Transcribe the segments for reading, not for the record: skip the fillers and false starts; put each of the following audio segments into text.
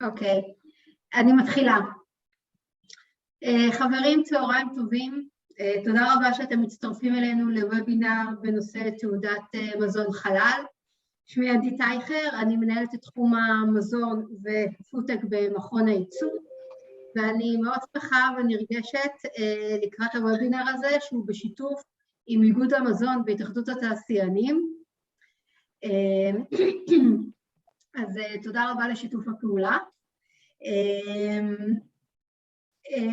אוקיי, אני מתחילה. חברים, צהריים טובים. תודה רבה שאתם מצטרפים אלינו לוובינר בנושא תעודת מזון חלאל. שמי עדי טייכר, אני מנהלת את תחום המזון והפוטק במכון הייצוא, ואני מאוד שמחה ונרגשת לקראת הוובינר הזה, שהוא בשיתוף עם איגוד המזון בהתאחדות התעשיינים. אז תודה רבה לשיתוף הפעולה.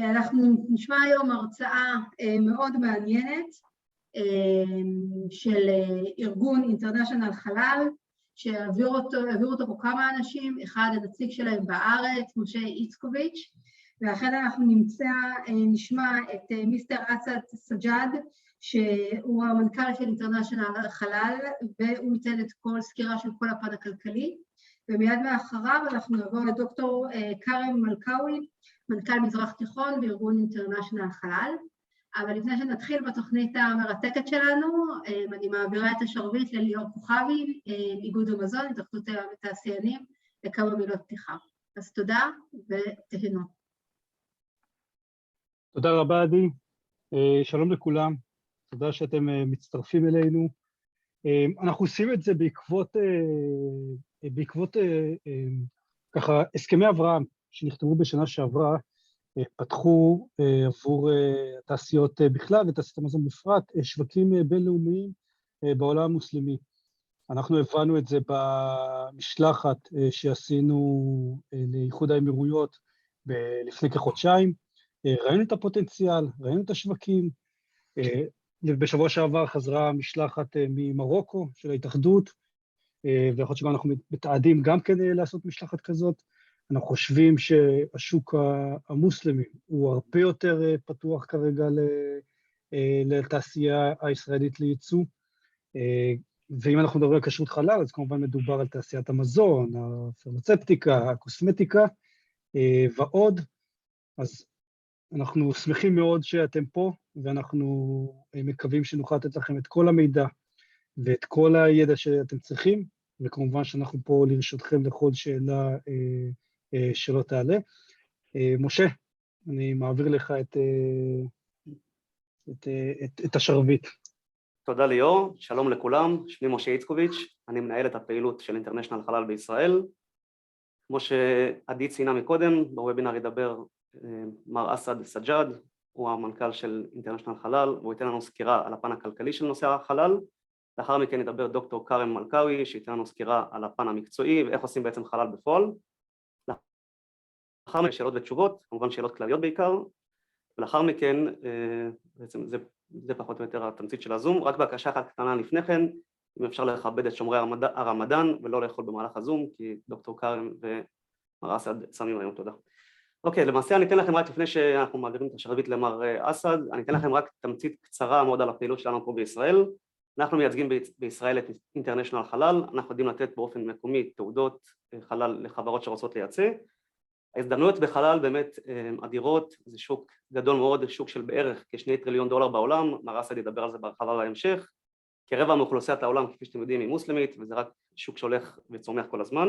אנחנו נשמע היום הרצאה מאוד מעניינת של ארגון אינטרנשיונל חלאל, שהעבירו אותו פה כמה אנשים, אחד הנציג שלהם בארץ, משה איצקוביץ, ואחרי אנחנו נשמע את מיסטר אסאד סאג'אד, שהוא המנכ"ל של אינטרנשיונל חלאל, והוא ייתן את כל סקירה של כל הפן הכלכלי, ומיד מאחריו אנחנו נעבור לדוקטור קארם מאלקאווי, מנכ"ל מזרח תיכון בארגון אינטרנשיונל חלאל. אבל לפני שנתחיל בתוכנית המרתקת שלנו, אני מעבירה את השרביט לליאור כוכבי, איגוד המזון, התאחדות התעשיינים, לכמה מילות פתיחה. אז תודה ותהנו. תודה רבה עדי, שלום לכולם, תודה שאתם מצטרפים אלינו. אנחנו עושים את זה בעקבות ככה הסכמי אברהם שנכתבו בשנה שעברה, פתחו עבור התעשיות בכלל ותעשיית המזון בפרט, שווקים בינלאומיים בעולם המוסלמי. אנחנו הבנו את זה במשלחת שעשינו לאיחוד האמירויות לפני כחודשיים, ראינו את הפוטנציאל, ראינו את השווקים, בשבוע שעבר חזרה משלחת ממרוקו של ההתאחדות, ויכול שגם אנחנו מתעדים גם כן לעשות משלחת כזאת. אנחנו חושבים שהשוק המוסלמי הוא הרבה יותר פתוח כרגע לתעשייה הישראלית לייצוא, ואם אנחנו מדברים על כשרות חלאל, אז כמובן מדובר על תעשיית המזון, הפרמצפטיקה, הקוסמטיקה ועוד. אז אנחנו שמחים מאוד שאתם פה, ואנחנו מקווים שנוכל לתת לכם את כל המידע ואת כל הידע שאתם צריכים, וכמובן שאנחנו פה לרשותכם לכל שאלה שלא תעלה. משה, אני מעביר לך את השרביט. תודה ליאור, שלום לכולם, שמי משה איצקוביץ, אני מנהל את הפעילות של אינטרנשיונל חלאל בישראל. כמו שעדי ציינה מקודם, בוובינר ידבר מר אסאד סאג'אד, הוא המנכ"ל של אינטרנשיונל חלאל, והוא ייתן לנו סקירה על הפן הכלכלי של נושא החלאל. לאחר מכן ידבר דוקטור קארם מאלקאווי, שייתן לנו סקירה על הפן המקצועי ואיך עושים בעצם חלאל בפועל. לאחר מכן שאלות ותשובות, כמובן שאלות כלליות בעיקר, ולאחר מכן, בעצם זה פחות או יותר התמצית של הזום, רק בקשה אחת קטנה לפני כן, אם אפשר לכבד את שומרי הרמדאן ולא לאכול במהלך הזום, כי דוקטור קארם ומר אסאד שמים היום. תודה. אוקיי, למעשה אני אתן לכם רק לפני שאנחנו מעבירים את השרביט למר אסאד, אני אתן לכם רק תמצית קצרה מאוד על הפעילות שלנו פה בישראל. אנחנו מייצגים בישראל את אינטרנשיונל חלאל, אנחנו יודעים לתת באופן מקומי תעודות חלאל לחברות שרוצות לייצא. ההזדמנויות בחלאל באמת אדירות, זה שוק גדול מאוד, שוק של בערך כ2 טריליון דולר בעולם, מר אסאד ידבר על זה בהרחבה בהמשך. כרבע מאוכלוסיית העולם, כפי שאתם יודעים, היא מוסלמית, וזה רק שוק שהולך וצומח כל הזמן.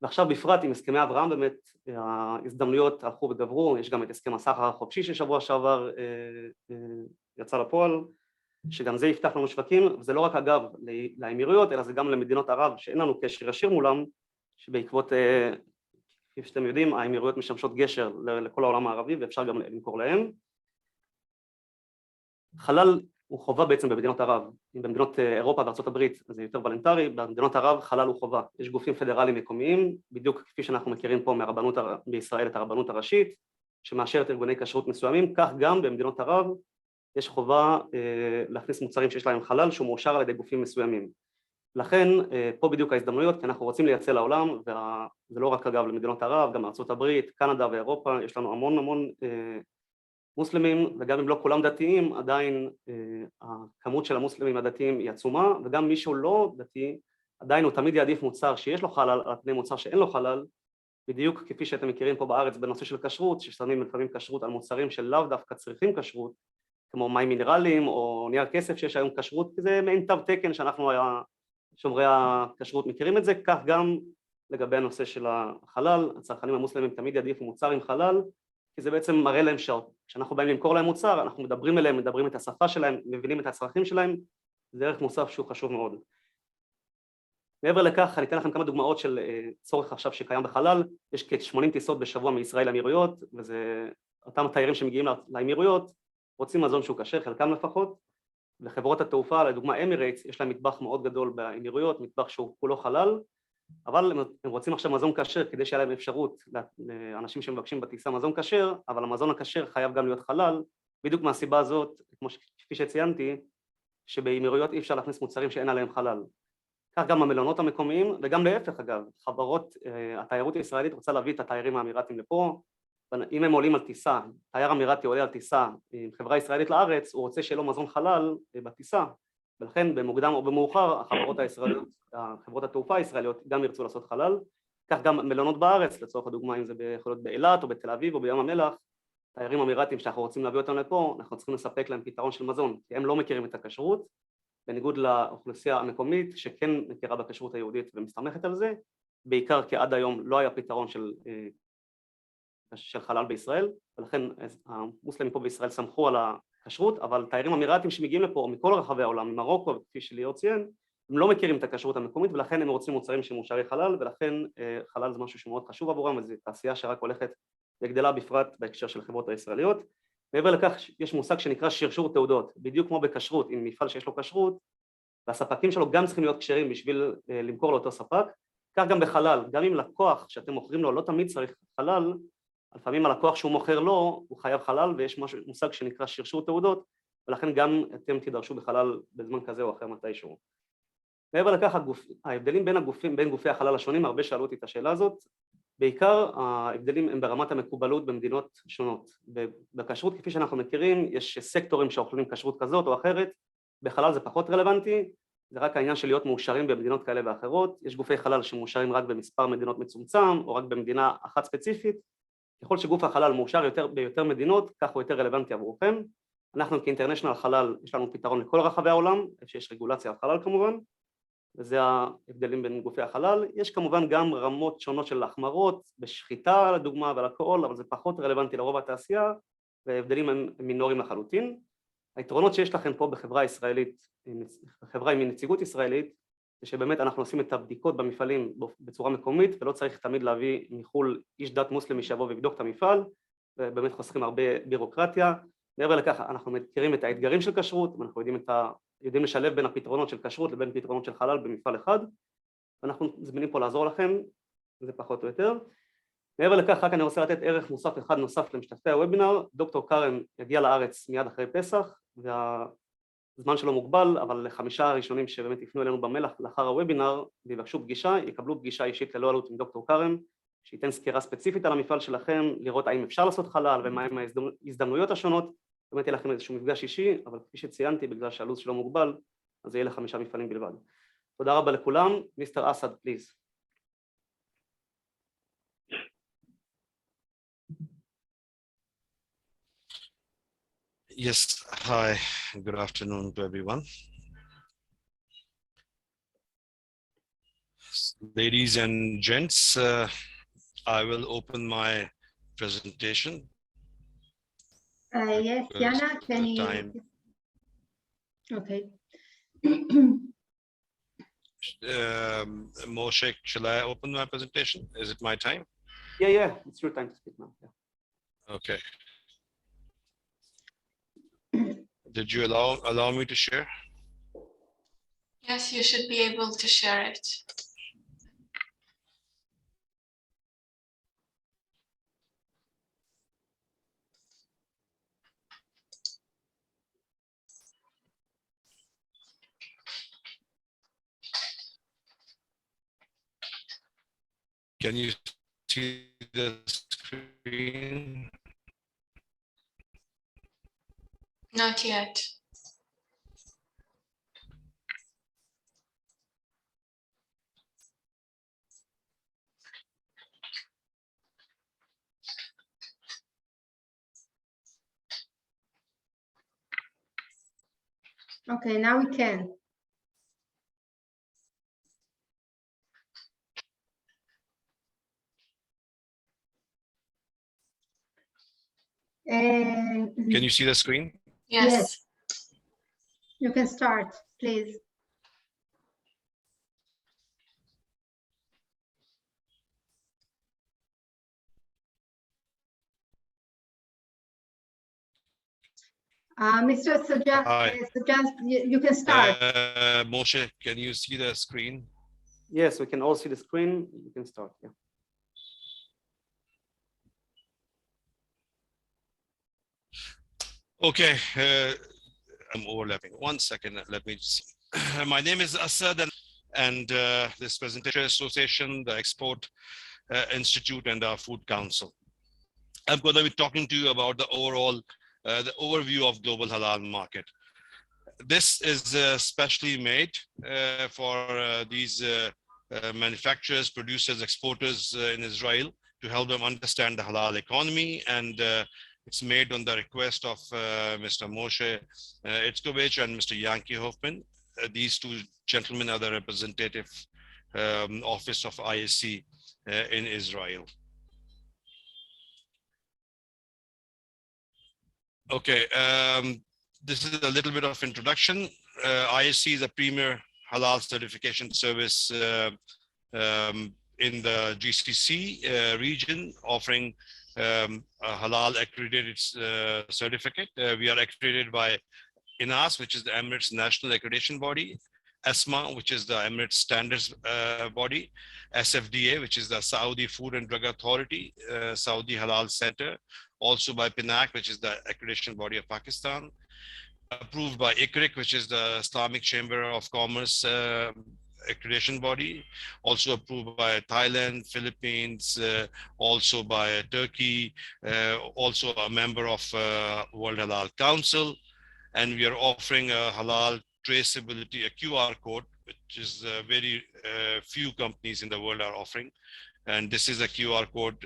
ועכשיו בפרט עם הסכמי אברהם באמת ההזדמנויות הלכו וגברו, יש גם את הסכם הסחר החופשי ששבוע שעבר יצא לפועל, שגם זה יפתח לנו שווקים, וזה לא רק אגב לאמירויות, אלא זה גם למדינות ערב שאין לנו קשר ישיר מולם, שבעקבות, כפי שאתם יודעים, האמירויות משמשות גשר לכל העולם הערבי, ואפשר גם למכור להם. חלאל הוא חובה בעצם במדינות ערב, אם במדינות אירופה וארצות הברית זה יותר וולונטרי, במדינות ערב חלאל הוא חובה, יש גופים פדרליים מקומיים, בדיוק כפי שאנחנו מכירים פה מהרבנות בישראל את הרבנות הראשית, שמאשרת ארגוני כשרות מסוימים, כך גם במדינות ערב יש חובה להכניס מוצרים שיש להם חלאל שהוא מאושר על ידי גופים מסוימים. לכן פה בדיוק ההזדמנויות, כי אנחנו רוצים לייצא לעולם, וזה לא רק אגב למדינות ערב, גם ארצות הברית, קנדה ואירופה, יש לנו המון מוסלמים, וגם אם לא כולם דתיים, עדיין הכמות של המוסלמים הדתיים היא עצומה, וגם מי שהוא לא דתי, עדיין הוא תמיד יעדיף מוצר שיש לו חלאל על פני מוצר שאין לו חלאל, בדיוק כפי שאתם מכירים פה בארץ בנושא של כשרות, ששמים לפעמים כשרות על מוצרים שלאו דווקא צריכים כשרות, כמו מים מינרליים או נייר כסף שיש היום כשרות, כי זה מעין תו תקן שאנחנו שומרי הכשרות מכירים את זה, כך גם לגבי הנושא של החלאל, הצרכנים המוסלמים תמיד יעדיפו מוצר עם חלאל, כי זה בעצם מראה להם כשאנחנו באים למכור להם מוצר, אנחנו מדברים אליהם, מדברים את השפה שלהם, מבינים את הצרכים שלהם, זה ערך מוסף שהוא חשוב מאוד. מעבר לכך, אני אתן לכם כמה דוגמאות של צורך עכשיו שקיים בחלאל, יש כ-80 טיסות בשבוע מישראל לאמירויות, וזה אותם תיירים שמגיעים לאמירויות, רוצים מזון שהוא כשר, חלקם לפחות, וחברות התעופה, לדוגמה אמירייטס, יש להם מטבח מאוד גדול באמירויות, מטבח שהוא כולו חלאל, אבל הם רוצים עכשיו מזון כשר כדי שיהיה להם אפשרות לאנשים שמבקשים בטיסה מזון כשר, אבל המזון הכשר חייב גם להיות חלאל, בדיוק מהסיבה הזאת, כפי שציינתי, שבאמירויות אי אפשר להכניס מוצרים שאין עליהם חלאל. כך גם המלונות המקומיים, וגם להפך אגב, חברות התיירות הישראלית רוצה להביא את התיירים האמירתים לפה, אם הם עולים על טיסה, תייר אמירתי עולה על טיסה עם חברה ישראלית לארץ, הוא רוצה שיהיה לו מזון חלאל בטיסה, ולכן במוקדם או במאוחר חברות התעופה הישראליות גם ירצו לעשות חלאל, כך גם מלונות בארץ, לצורך הדוגמה אם זה יכול להיות באילת או בתל אביב או בים המלח, תיירים אמירתים שאנחנו רוצים להביא אותם לפה, אנחנו צריכים לספק להם פתרון של מזון, כי הם לא מכירים את הכשרות, בניגוד לאוכלוסייה המקומית שכן מכירה בכשרות היהודית ומסתמכת על זה, בעיקר כי עד היום לא היה פתרון של חלאל בישראל, ולכן המוסלמים פה בישראל סמכו על הכשרות, אבל תיירים אמירתים שמגיעים לפה מכל רחבי העולם, ממרוקו, כפי שליאור ציין, הם לא מכירים את הכשרות המקומית, ולכן הם רוצים מוצרים שמאושרי חלאל, ולכן חלאל זה משהו שמאוד חשוב עבורם, וזו תעשייה שרק הולכת וגדלה בפרט בהקשר של החברות הישראליות. מעבר לכך יש מושג שנקרא שרשור תעודות, בדיוק כמו בכשרות, עם מפעל שיש לו כשרות, והספקים שלו גם צריכים להיות כשרים בשביל למכור לאותו ספק, כך גם בחלאל, גם אם לקוח שאתם מוכרים לו לא תמיד צריך חלאל, לפעמים הלקוח שהוא מוכר לו הוא חייב חלאל, ויש מושג שנקרא שרשור תעודות, ולכן גם אתם תידרשו בחלאל בזמן כזה או אחר מתישהו. מעבר לכך, ההבדלים בין גופי החלאל השונים, הרבה שאלו אותי את השאלה הזאת, בעיקר ההבדלים הם ברמת המקובלות במדינות שונות. בכשרות כפי שאנחנו מכירים, יש סקטורים שאוכלים כשרות כזאת או אחרת, בחלאל זה פחות רלוונטי, זה רק העניין של להיות מאושרים במדינות כאלה ואחרות, יש גופי חלאל שמאושרים רק במספר מדינות מצומצם, או רק במדינה אחת ספציפית, ככל שגוף החלאל מאושר ביותר מדינות, כך הוא יותר רלוונטי עבורכם. אנחנו כאינטרנשיונל חלאל, יש לנו פתרון לכל רחבי העולם, איפה שיש רגולציה על חלאל כמובן, וזה ההבדלים בין גופי החלאל. יש כמובן גם רמות שונות של החמרות, בשחיטה לדוגמה ולאלכוהול, אבל זה פחות רלוונטי לרוב התעשייה, וההבדלים הם מינוריים לחלוטין. היתרונות שיש לכם פה בחברה הישראלית, בחברה עם נציגות ישראלית, זה שבאמת אנחנו עושים את הבדיקות במפעלים בצורה מקומית, ולא צריך תמיד להביא מחול איש דת מוסלמי שיבוא ויבדוק את המפעל, ובאמת חוסכים הרבה בירוקרטיה. מעבר לכך אנחנו מכירים את האתגרים של כשרות, ואנחנו יודעים לשלב בין הפתרונות של כשרות לבין פתרונות של חלאל במפעל אחד, ואנחנו זמינים פה לעזור לכם, זה פחות או יותר. מעבר לכך, רק אני רוצה לתת ערך מוסף אחד נוסף למשתתפי הוובינר, דוקטור קארם יגיע לארץ מיד אחרי פסח, והזמן שלו מוגבל, אבל ל5 הראשונים שבאמת יפנו אלינו במלח לאחר הוובינר ויבקשו פגישה, יקבלו פגישה אישית ללא עלות עם דוקטור קארם, שייתן סקירה ספציפית על המפעל שלכם, לראות האם אפשר לעשות חלאל ומהם ההזדמנויות השונות, באמת יהיה לכם איזשהו מפגש אישי, אבל כפי שציינתי, בגלל שהלו"ז שלו מוגבל, אז יהיה ל5 מפעלים בלבד. תודה רבה לכולם, מיסטר אסאד, פליז. Yes, hi, good afternoon to everyone. Ladies and gents, I will open my presentation. Yes, Yana, can you? Okay. Moshe, shall I open my presentation? Is it my time? Yeah, it's your time to speak now. Yeah. Okay. Did you allow me to share? Yes, you should be able to share it. Can you see the screen? Not yet. Okay, now we can. Can you see the screen? Yes. Yes. You can start, please. Mr. Saaجاad, Hi. you can start. Moshe, can you see the screen? Yes, we can all see the screen. You can start. Yeah. Okay, I'm overlapping. 1 second, let me see. My name is Asad, and this presentation association, the Export Institute, and our Food Council. I'm going to be talking to you about the overall, the overview of global halal market. This is specially made for these manufacturers, producers, exporters in Israel to help them understand the halal economy, and it's made on the request of Mr. Moshe Itzkovic and Mr. Yankee Hoffman. These two gentlemen are the representative office of ISC in Israel. Okay, this is a little bit of introduction. ISC is a premier halal certification service in the GCC region, offering a halal accredited certificate. We are accredited by INAS, which is the Emirates National Accreditation Body, ESMA, which is the Emirates Standards Body, SFDA, which is the Saudi Food and Drug Authority, Saudi Halal Center, also by PNAC, which is the accreditation body of Pakistan, approved by ICRIC, which is the Islamic Chamber of Commerce accreditation body, also approved by Thailand, Philippines, also by Turkey, also a member of World Halal Council. And we are offering a halal traceability, a QR code, which is very few companies in the world are offering. And this is a QR code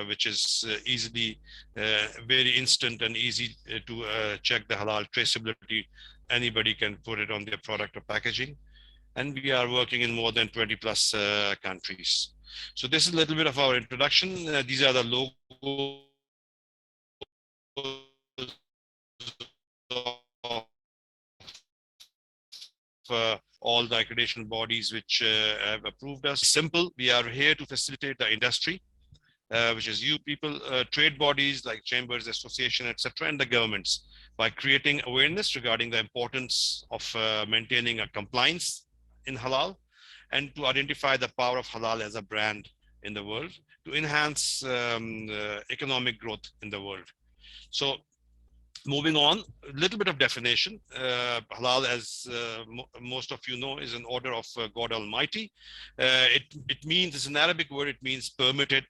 which is easily, very instant and easy to check the halal traceability. Anybody can put it on their product or packaging. And we are working in more than 20 plus countries. So this is a little bit of our introduction. These are the logos of all the accreditation bodies which have approved us. Simple, we are here to facilitate the industry, which is you people, trade bodies like chambers, association, etc., and the governments, by creating awareness regarding the importance of maintaining a compliance in halal, and to identify the power of halal as a brand in the world, to enhance economic growth in the world. So moving on, a little bit of definition. Halal, as most of you know, is an order of God Almighty. It means, it's an Arabic word, it means permitted,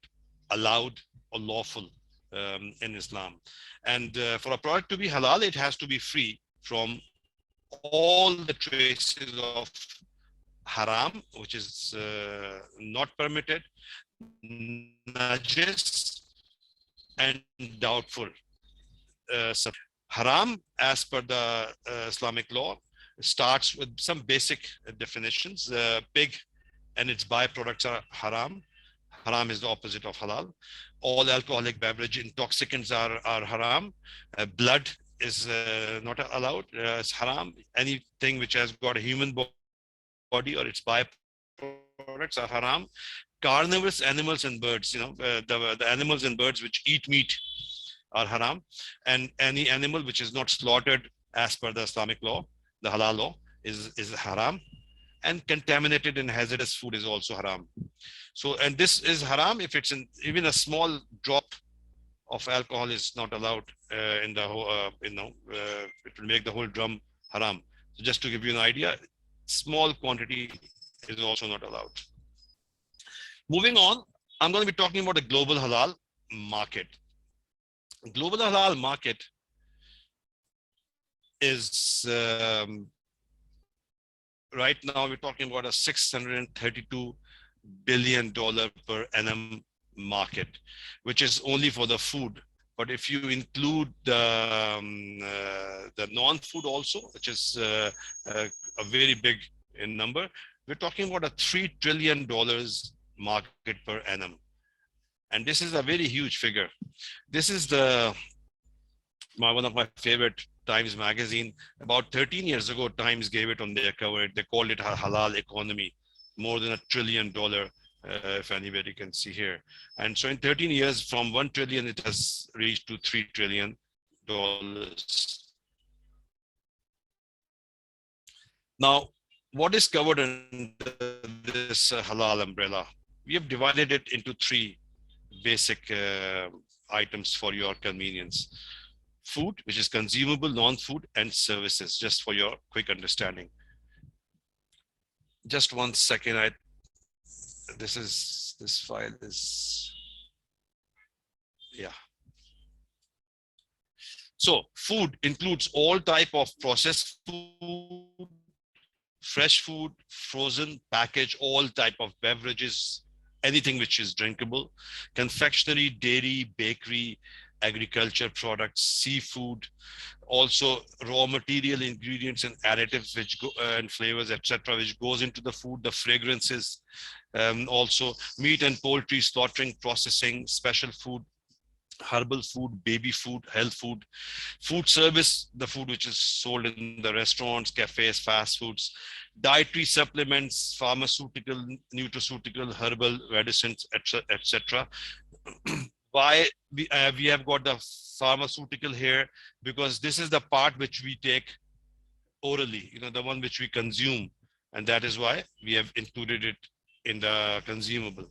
allowed, or lawful in Islam. And for a product to be halal, it has to be free from all the traces of haram, which is not permitted, najis, and doubtful. Haram, as per the Islamic law, starts with some basic definitions. Pig and its byproducts are haram. Haram is the opposite of halal. All alcoholic beverage intoxicants are haram. Blood is not allowed, it's haram. Anything which has got a human body or its byproducts are haram. Carnivorous animals and birds, the animals and birds which eat meat are haram, and any animal which is not slaughtered as per the Islamic law, the halal law, is haram, and contaminated and hazardous food is also haram. So, and this is haram if it's in even a small drop of alcohol is not allowed in the whole, it will make the whole drum haram. So just to give you an idea, small quantity is also not allowed. Moving on, I'm going to be talking about the global halal market. Global halal market is right now we're talking about a $632 billion per annum market, which is only for the food. But if you include the non-food also, which is a very big in number, we're talking about a $3 trillion market per annum. And this is a very huge figure. This is the one of my favorite Times magazine. About 13 years ago, Times gave it on their cover. They called it a halal economy, more than $1 trillion, if anybody can see here. And so in 13 years, from 1 trillion, it has reached to $3 trillion. Now, what is covered under this halal umbrella? We have divided it into three basic items for your convenience. Food, which is consumable, non-food, and services, just for your quick understanding. Just 1 second, this file is, yeah. So food includes all type of processed food, fresh food, frozen, packaged, all type of beverages, anything which is drinkable, confectionery, dairy, bakery, agriculture products, seafood, also raw material ingredients and additives which go and flavors, etc., which goes into the food, the fragrances, also meat and poultry, slaughtering, processing, special food, herbal food, baby food, health food, food service, the food which is sold in the restaurants, cafes, fast foods, dietary supplements, pharmaceutical, nutraceutical, herbal medicines, etc. Why we have got the pharmaceutical here? Because this is the part which we take orally, the one which we consume, and that is why we have included it in the consumable.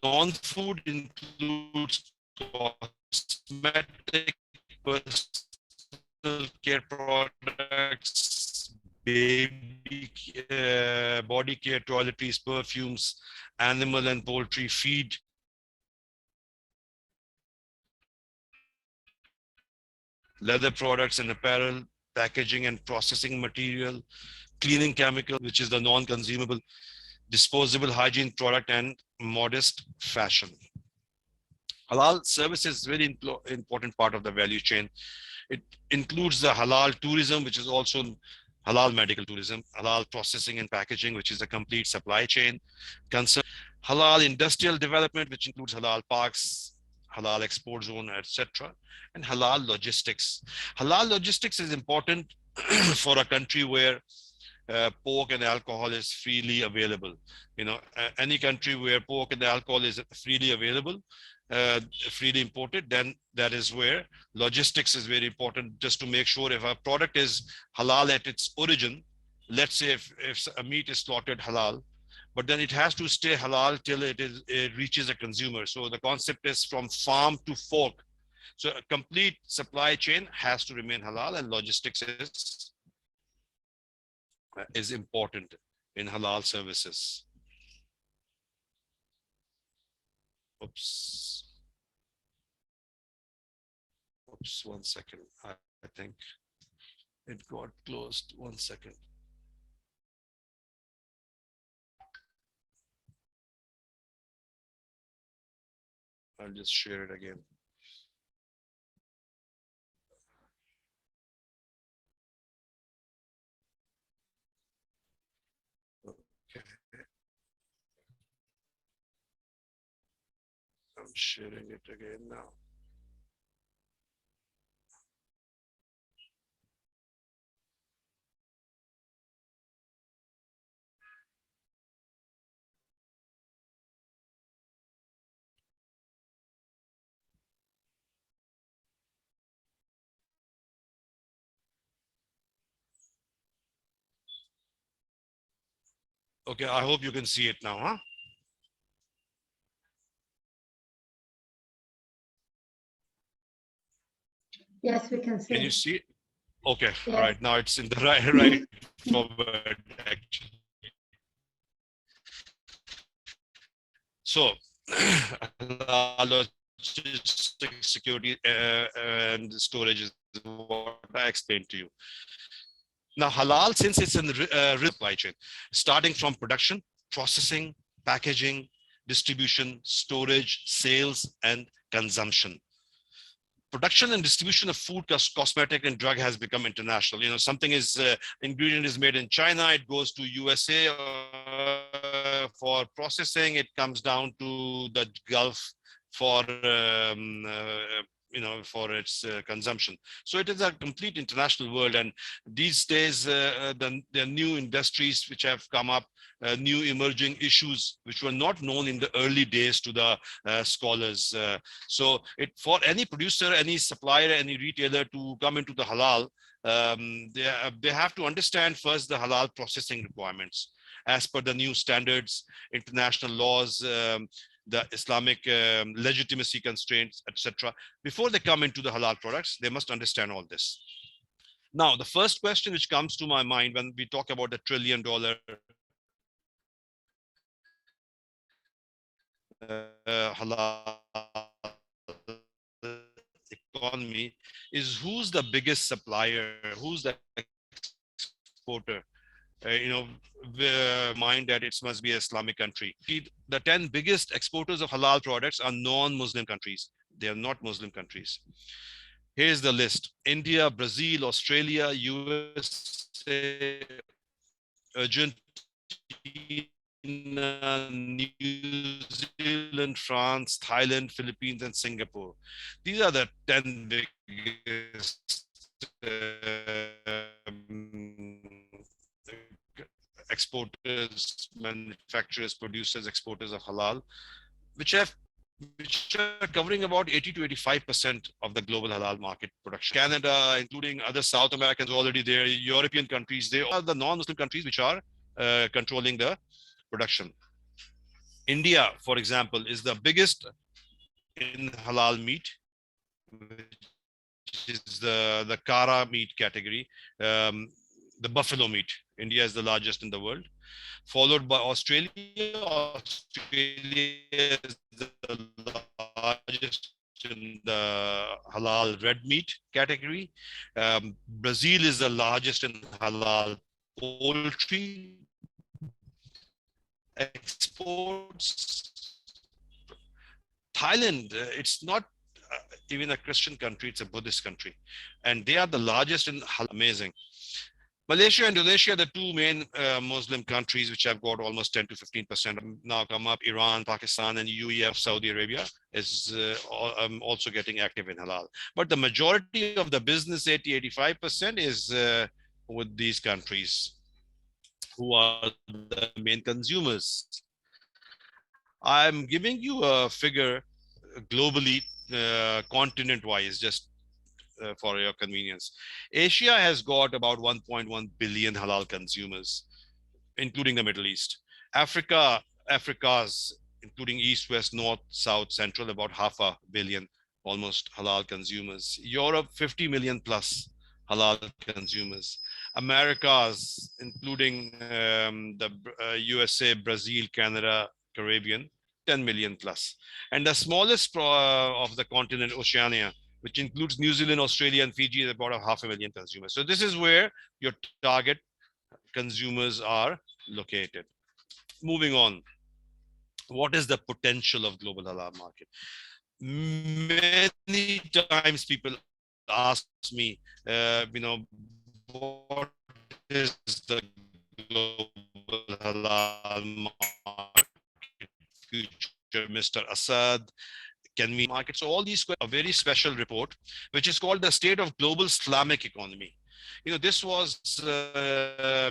Non-food includes cosmetic, personal care products, baby body care, toiletries, perfumes, animal and poultry feed, leather products and apparel, packaging and processing material, cleaning chemical, which is the non-consumable, disposable hygiene product, and modest fashion. Halal services is very important part of the value chain. It includes the halal tourism, which is also halal medical tourism, halal processing and packaging, which is a complete supply chain. Halal industrial development, which includes halal parks, halal export zone, etc. And halal logistics. Halal logistics is important for a country where pork and alcohol is freely available. Any country where pork and alcohol is freely available, freely imported, then that is where logistics is very important, just to make sure if a product is halal at its origin. Let's say if a meat is slaughtered halal, but then it has to stay halal till it reaches a consumer. So the concept is from farm to fork. So a complete supply chain has to remain halal, and logistics is important in halal services. Oops, 1 second. I think it got closed. 1 second. I'll just share it again. Okay. I'm sharing it again now. Okay, I hope you can see it now, huh? Yes, we can see. Can you see it? Okay, Yes. All right, now it's in the right forward actually. So, logistics, security, and storage is what I explained to you. Now, halal, since it's in the supply chain, starting from production, processing, packaging, distribution, storage, sales, and consumption. Production and distribution of food, cosmetic, and drug has become international. Something is ingredient is made in China, it goes to USA for processing, it comes down to the Gulf for for its consumption. So it is a complete international world, and these days there are new industries which have come up, new emerging issues which were not known in the early days to the scholars. So for any producer, any supplier, any retailer to come into the halal, they have to understand first the halal processing requirements as per the new standards, international laws, the Islamic legitimacy constraints, etc. Before they come into the halal products, they must understand all this. Now, the first question which comes to my mind when we talk about the $1 trillion halal economy is, who's the biggest supplier, who's the exporter? Mind that it must be an Islamic country. The 10 biggest exporters of halal products are non-Muslim countries. They are not Muslim countries. Here's the list: India, Brazil, Australia, USA, Argentina, New Zealand, France, Thailand, Philippines, and Singapore. These are the 10 biggest exporters, manufacturers, producers, exporters of halal, which are covering about 80 to 85% of the global halal market production. Canada, including other South Americans already there, European countries, they are the non-Muslim countries which are controlling the production. India, for example, is the biggest in halal meat, which is the Kara meat category, the buffalo meat. India is the largest in the world, followed by Australia. Australia is the largest in the halal red meat category. Brazil is the largest in halal poultry exports. Thailand, it's not even a Christian country, it's a Buddhist country, and they are the largest in halal. Amazing. Malaysia and Indonesia, the two main Muslim countries which have got almost 10 to 15% now come up. Iran, Pakistan, and UAE, Saudi Arabia is also getting active in halal. But the majority of the business, 80-85%, is with these countries who are the main consumers. I'm giving you a figure globally, continent-wise, just for your convenience. Asia has got about 1.1 billion halal consumers, including the Middle East. Africa's, including East, West, North, South, Central, about 500 million almost halal consumers. Europe, 50 million plus halal consumers. Americas, including the USA, Brazil, Canada, Caribbean, 10 million plus. And the smallest of the continent, Oceania, which includes New Zealand, Australia, and Fiji, is about 500,000 consumers. So this is where your target consumers are located. Moving on, what is the potential of global halal market? Many times people ask me, what is the global halal market future, Mr. Asad? Can we market? So all these, a very special report, which is called the State of Global Islamic Economy. This was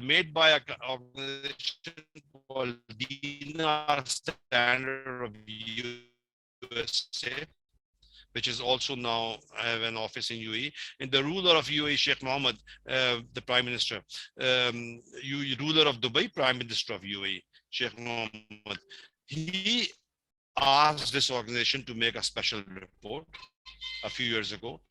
made by an organization called Dinar Standard of USA, which is also now have an office in UAE. And the ruler of UAE, Sheikh Mohammed, the Prime Minister, ruler of Dubai, Prime Minister of UAE, Sheikh Mohammed, he asked this organization to make a special report a few years ago.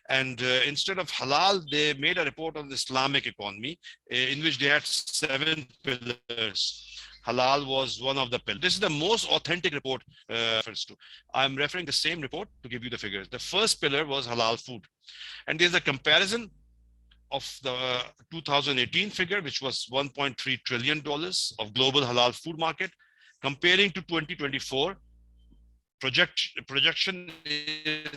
And instead of halal, they made a report on the Islamic economy in which they had 7 pillars. Halal was one of the pillars. This is the most authentic report refers to. I'm referring the same report to give you the figures. The first pillar was halal food. And there's a comparison of the 2018 figure, which was $1.3 trillion of global halal food market, comparing to 2024. Projection is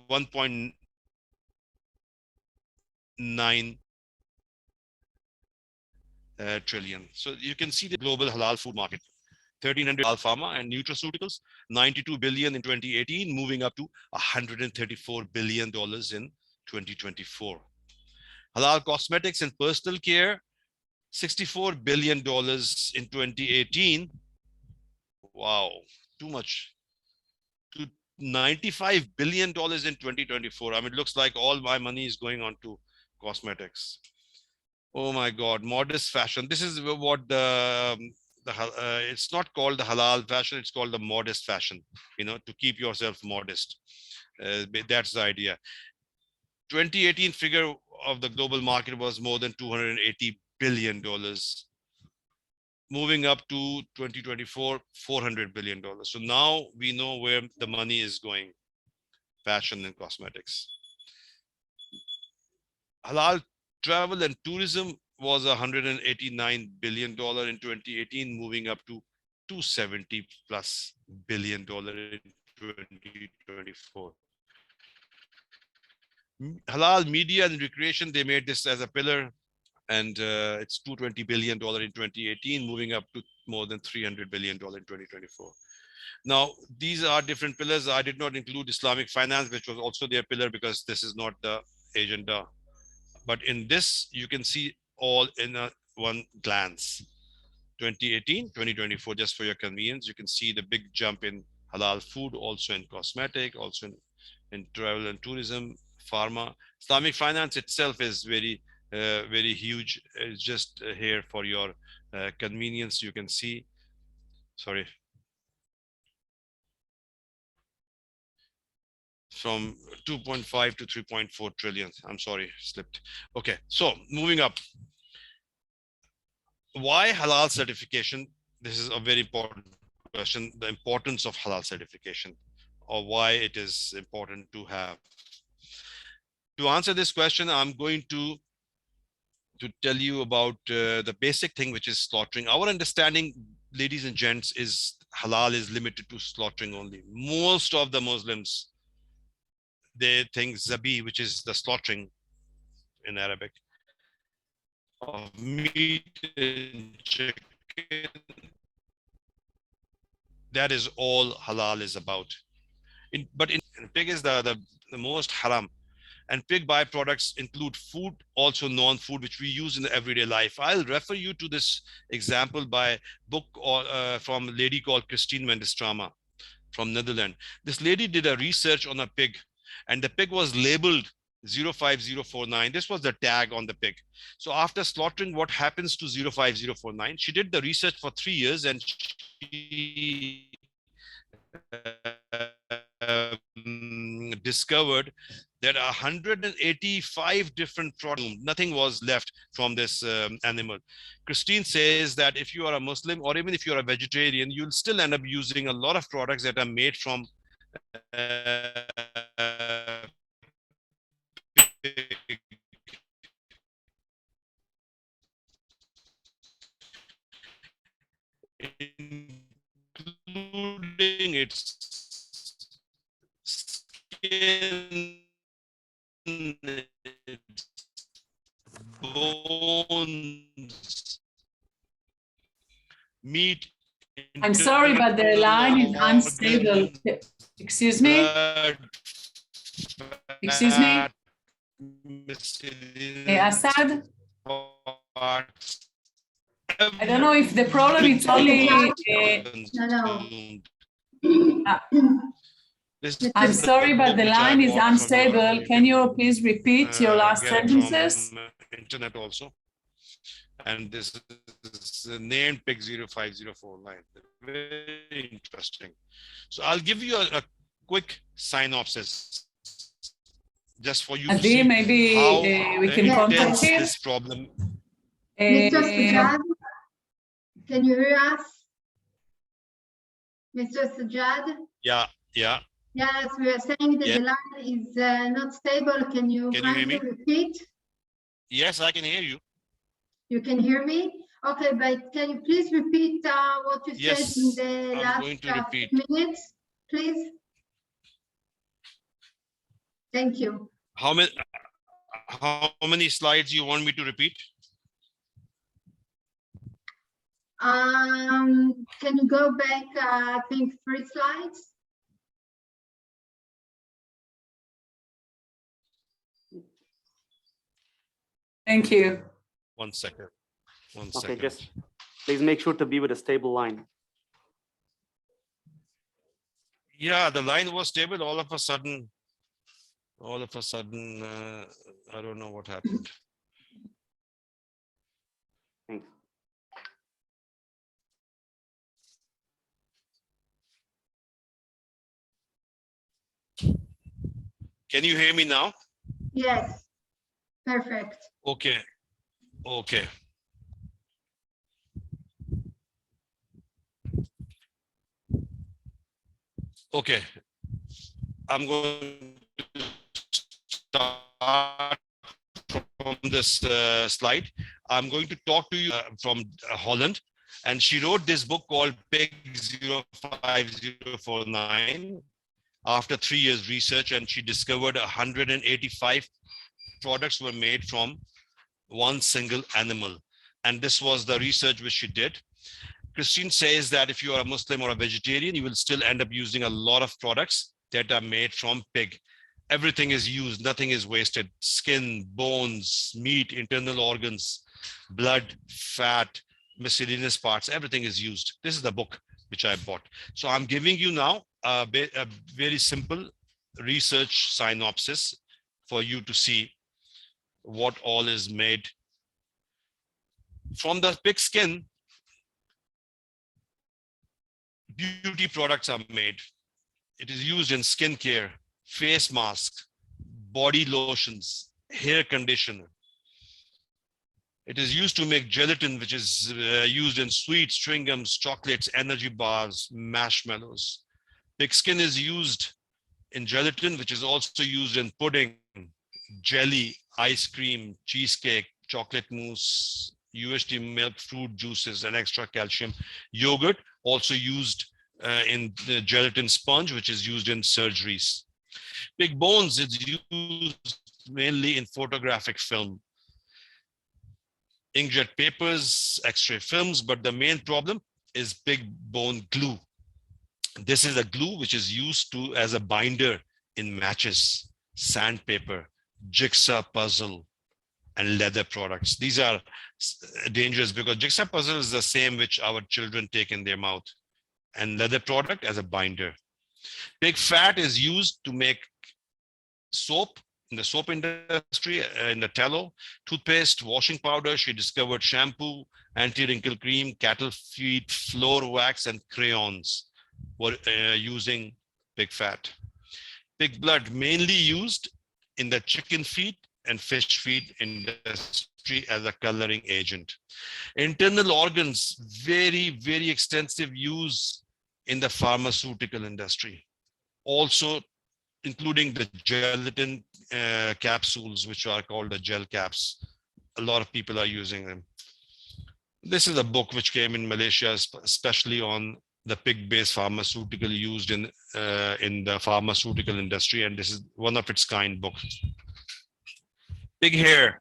$1.9 trillion. So you can see the global halal food market. 1,300 halal pharma and nutraceuticals, 92 billion in 2018, moving up to $134 billion in 2024. Halal cosmetics and personal care, $64 billion in 2018. Wow, too much. To $95 billion in 2024. I mean, it looks like all my money is going on to cosmetics. Oh my God, modest fashion. This is what it's not called the halal fashion, it's called the modest fashion, you know, to keep yourself modest. That's the idea. 2018 figure of the global market was more than $280 billion. Moving up to 2024, $400 billion. So now we know where the money is going, fashion and cosmetics. Halal travel and tourism was $189 billion in 2018, moving up to $270+ billion in 2024. Halal media and recreation, they made this as a pillar, and it's $220 billion in 2018, moving up to more than $300 billion in 2024. Now, these are different pillars. I did not include Islamic finance, which was also their pillar, because this is not the agenda. But in this, you can see all in one glance. 2018, 2024, just for your convenience, you can see the big jump in halal food, also in cosmetic, also in travel and tourism, pharma. Islamic finance itself is very, very huge. It's just here for your convenience. You can see, sorry, from 2.5 to 3.4 trillion. I'm sorry, slipped. Okay, so moving up. Why halal certification? This is a very important question, the importance of halal certification, or why it is important to have. To answer this question, I'm going to tell you about the basic thing, which is slaughtering. Our understanding, ladies and gents, is halal is limited to slaughtering only. Most of the Muslims, they think zabi, which is the slaughtering in Arabic, of meat and chicken, that is all halal is about. But pig is the most haram. And pig byproducts include food, also non-food, which we use in the everyday life. I'll refer you to this example by book from a lady called Christine Mendestrama from Netherlands. This lady did a research on a pig, and the pig was labeled 05049. This was the tag on the pig. So after slaughtering, what happens to 05049? She did the research for 3 years, and she discovered that 185 different products, nothing was left from this animal. Christine says that if you are a Muslim, or even if you're a vegetarian, you'll still end up using a lot of products that are made from including its skin, bones, meat. I'm sorry, but the line is unstable. Excuse me? Excuse me? Asad? I don't know if the problem is only... I'm sorry, but the line is unstable. Can you please repeat your last sentences? Internet also. And this is named PIG 05049. Very interesting. So I'll give you a quick synopsis, just for you to see maybe how we can contact him. This problem. Mr. Saaجאد, can you hear us? Mr. Saaجאد? Yeah. Yes, we are saying that the line is not stable. Can you kindly repeat? Yes, I can hear you. You can hear me? Okay, but can you please repeat what you said in the last minutes, please? Thank you. How many slides you want me to repeat? Can you go back, I think, 3 slides? Thank you. 1 second. One Okay, second. just please make sure to be with a stable line. Yeah, the line was stable. All of a sudden, I don't know what happened. Thanks. Can you hear me now? Yes, perfect. Okay. Okay. Okay. I'm going to start from this slide. I'm going to talk to you from Holland, and she wrote this book called Pig 05049 after 3 years research, and she discovered 185 products were made from one single animal. And this was the research which she did. Christine says that if you are a Muslim or a vegetarian, you will still end up using a lot of products that are made from pig. Everything is used, nothing is wasted. Skin, bones, meat, internal organs, blood, fat, miscellaneous parts, everything is used. This is the book which I bought. So I'm giving you now a very simple research synopsis for you to see what all is made. From the pig skin, beauty products are made. It is used in skincare, face masks, body lotions, hair conditioner. It is used to make gelatin, which is used in sweets, chewing gums, chocolates, energy bars, marshmallows. Pig skin is used in gelatin, which is also used in pudding, jelly, ice cream, cheesecake, chocolate mousse, UHT milk, fruit juices, and extra calcium. Yogurt, also used in the gelatin sponge, which is used in surgeries. Pig bones is used mainly in photographic film, inkjet papers, X-ray films, but the main problem is pig bone glue. This is a glue which is used as a binder in matches, sandpaper, jigsaw puzzle, and leather products. These are dangerous because jigsaw puzzle is the same which our children take in their mouth, and leather product as a binder. Pig fat is used to make soap in the soap industry, in the tallow, toothpaste, washing powder. She discovered shampoo, anti-wrinkle cream, cattle feed, floor wax, and crayons were using pig fat. Pig blood mainly used in the chicken feed and fish feed industry as a coloring agent. Internal organs, very, very extensive use in the pharmaceutical industry. Also, including the gelatin capsules, which are called the gel caps. A lot of people are using them. This is a book which came in Malaysia, especially on the pig-based pharmaceutical used in the pharmaceutical industry, and this is one of its kind book. Pig hair,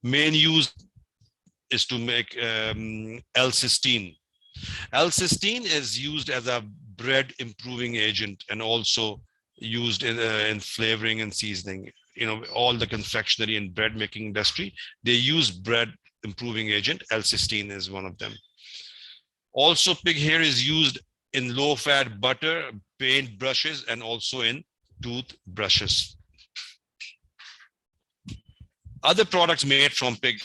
main use is to make L-cysteine. L-cysteine is used as a bread improving agent and also used in flavoring and seasoning. You know, all the confectionery and bread making industry, they use bread improving agent. L-cysteine is one of them. Also, pig hair is used in low-fat butter, paint brushes, and also in tooth brushes. Other products made from pig.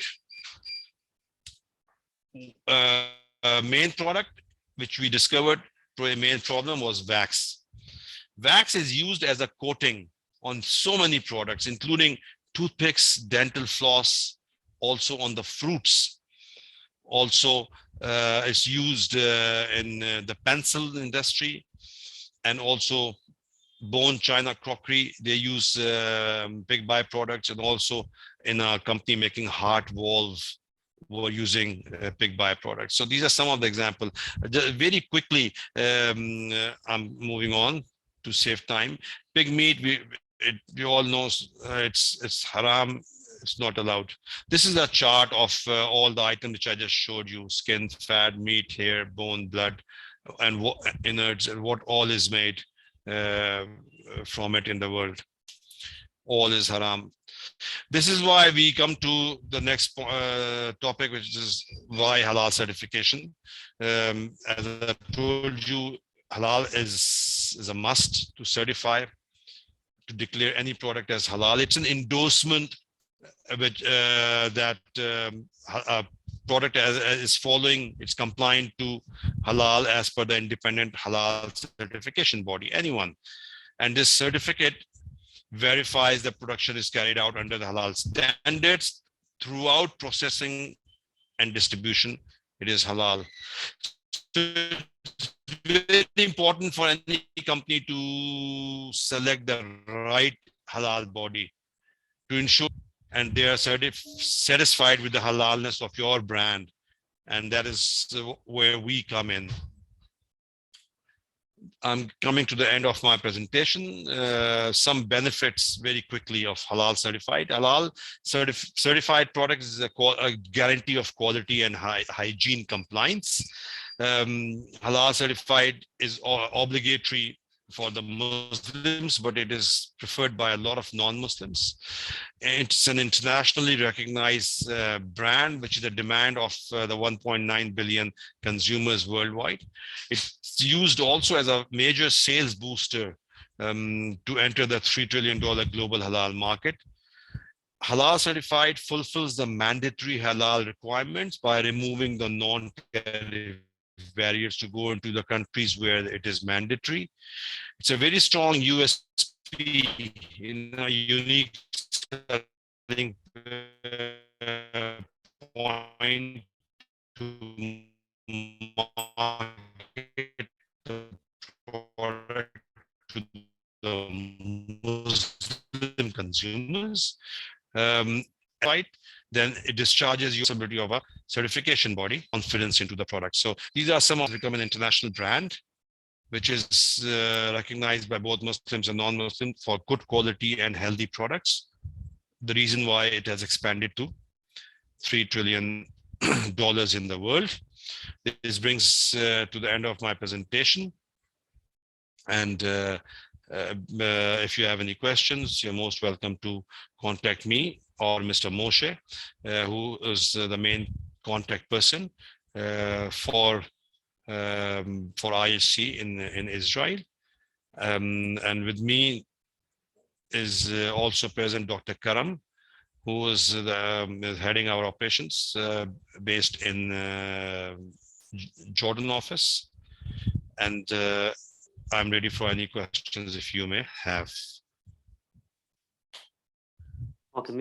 Main product which we discovered, the main problem was wax. Wax is used as a coating on so many products, including toothpicks, dental floss, also on the fruits. Also, it's used in the pencil industry, and also bone china crockery. They use pig byproducts, and also in a company making heart valve, were using pig byproducts. So these are some of the examples. Very quickly, I'm moving on to save time. Pig meat, we all know it's haram. It's not allowed. This is a chart of all the items which I just showed you: skin, fat, meat, hair, bone, blood, and what innards, and what all is made from it in the world. All is haram. This is why we come to the next topic, which is why halal certification. As I told you, halal is a must to certify, to declare any product as halal. It's an endorsement which that a product is following, it's compliant to halal as per the independent halal certification body, anyone. And this certificate verifies the production is carried out under the halal standards throughout processing and distribution. It is halal. So it's very important for any company to select the right halal body to ensure, and they are satisfied with the halalness of your brand. And that is where we come in. I'm coming to the end of my presentation. Some benefits very quickly of halal certified. Halal certified products is a guarantee of quality and hygiene compliance. Halal certified is obligatory for the Muslims, but it is preferred by a lot of non-Muslims. It's an internationally recognized brand, which is a demand of the 1.9 billion consumers worldwide. It's used also as a major sales booster to enter the $3 trillion global halal market. Halal certified fulfills the mandatory halal requirements by removing the non-tariff barriers to go into the countries where it is mandatory. It's a very strong USP in a unique selling point to market the product to the Muslim consumers. Right, then it discharges your responsibility of a certification body, confidence into the product. So these are some of become an international brand, which is recognized by both Muslims and non-Muslims for good quality and healthy products. The reason why it has expanded to $3 trillion in the world. This brings to the end of my presentation. And if you have any questions, you're most welcome to contact me or Mr. Moshe, who is the main contact person for ISC in Israel. And with me is also present Dr. Kaaram, who is heading our operations based in Jordan office. And I'm ready for any questions if you may have. Okay,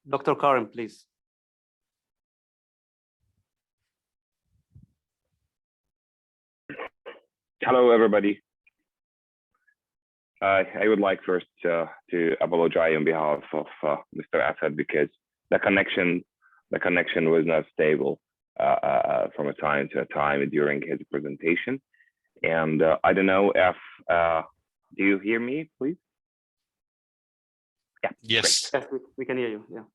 Dr. Kaaram, please. Hello, everybody. I would like first to apologize on behalf of Mr. Asad because the connection was not stable from a time to a time during his presentation, and I don't know if do you hear me, please? Yeah. Yes. Yes, we can hear you. Yeah.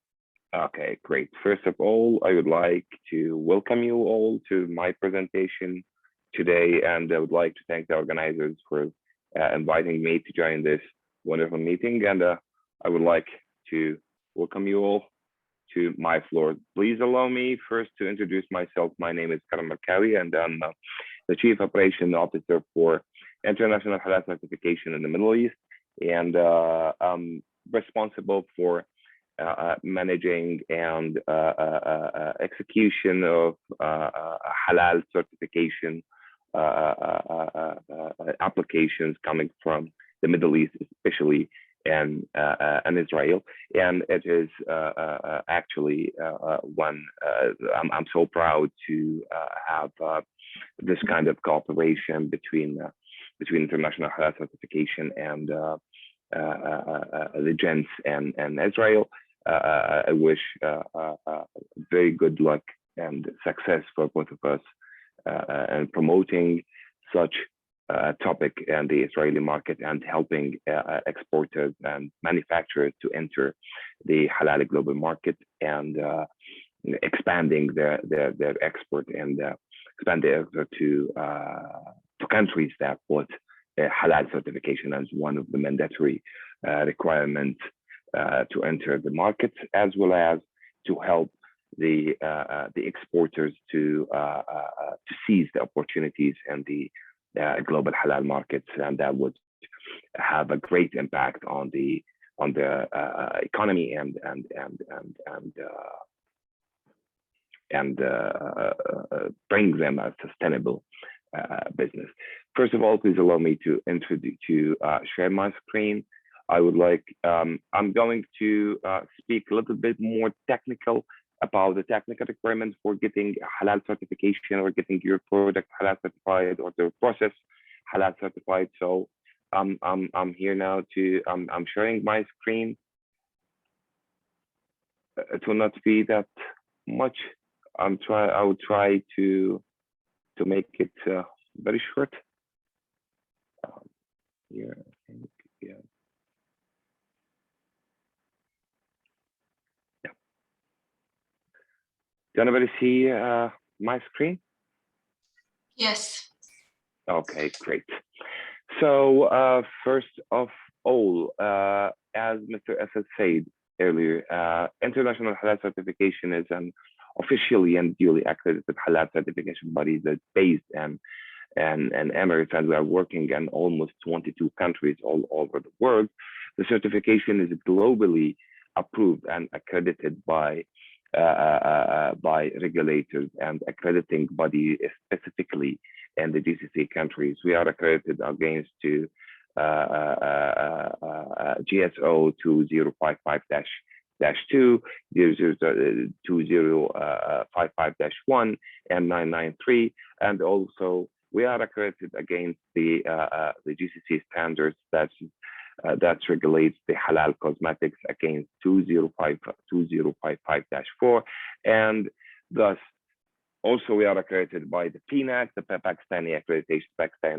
Okay, great. First of all, I would like to welcome you all to my presentation today, and I would like to thank the organizers for inviting me to join this wonderful meeting. And I would like to welcome you all to my floor. Please allow me first to introduce myself. My name is Kaaram Markawi, and I'm the Chief Operation Officer for International Halal Certification in the Middle East, and I'm responsible for managing and execution of halal certification applications coming from the Middle East, especially and Israel. And it is actually one I'm so proud to have this kind of cooperation between international halal certification and the gents and Israel. I wish very good luck and success for both of us in promoting such topic in the Israeli market and helping exporters and manufacturers to enter the halal global market and expanding their export and expand their export to countries that put halal certification as one of the mandatory requirements to enter the market, as well as to help the exporters to seize the opportunities in the global halal markets, and that would have a great impact on the economy and bring them a sustainable business. First of all, please allow me to share my screen. I would like, I'm going to speak a little bit more technical about the technical requirements for getting halal certification or getting your product halal certified or the process halal certified. So I'm here now to, I'm sharing my screen. It will not be that much. I will try to make it very short. Here, I think, yeah. Can anybody see my screen? Yes. Okay, great. So first of all, as Mr. Asad said earlier, International Halal Certification is an officially and duly accredited halal certification body that's based in Emirates, and we are working in almost 22 countries all over the world. The certification is globally approved and accredited by regulators and accrediting body specifically in the GCC countries. We are accredited against to GSO 2055-2, 2055-1, and 993, and also we are accredited against the GCC standards that regulates the halal cosmetics against 2055-4, and thus also we are accredited by the PNAC, the Pakistani